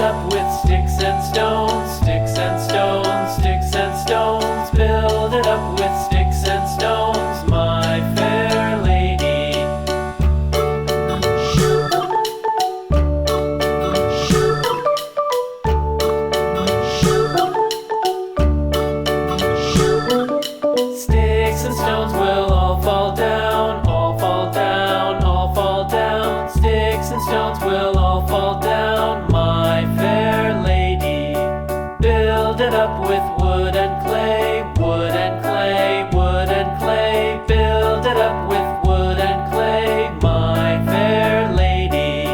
up with sticks and stones, sticks and stones, sticks and stones. Build it up with sticks and stones, my fair lady. Sticks and stones will all fall down, all fall down, all fall down. Sticks and stones will all fall down, my fair lady. Build it up with wood and clay, wood and clay, wood and clay. Build it up with wood and clay, my fair lady.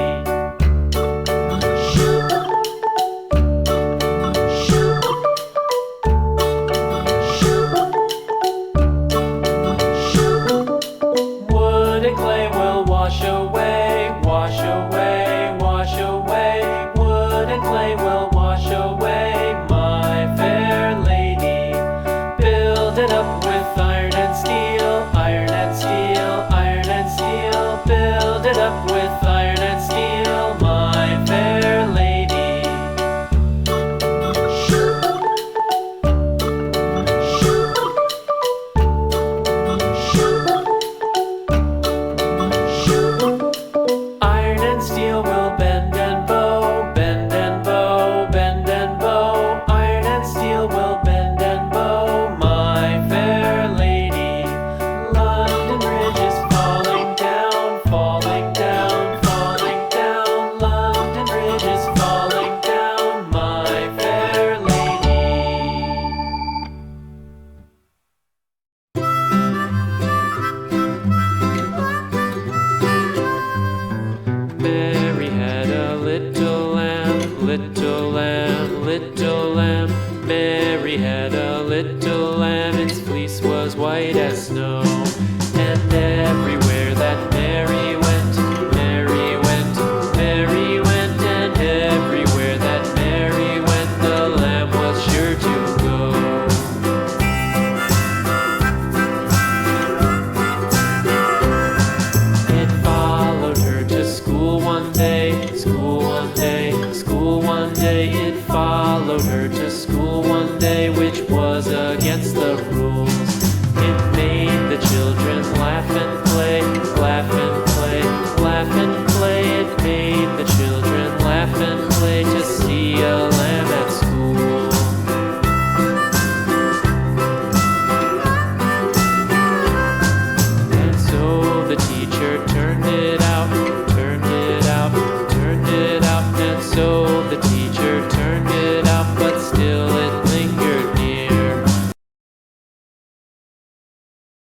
Wood and clay will wash away, wash away, wash away. Wood and clay will wash away, my fair lady. Build it up with iron and steel, iron and steel, iron and steel. Build it up with iron and steel, my fair lady. Iron and steel will bend and bow, bend and bow, bend and bow. Iron and steel will bend and bow, my fair lady. London Bridge is falling down, falling down, falling down. London Bridge is falling down, my fair lady. Mary had a little lamb, little lamb, little lamb. Mary had a little lamb, its fleece was white as snow.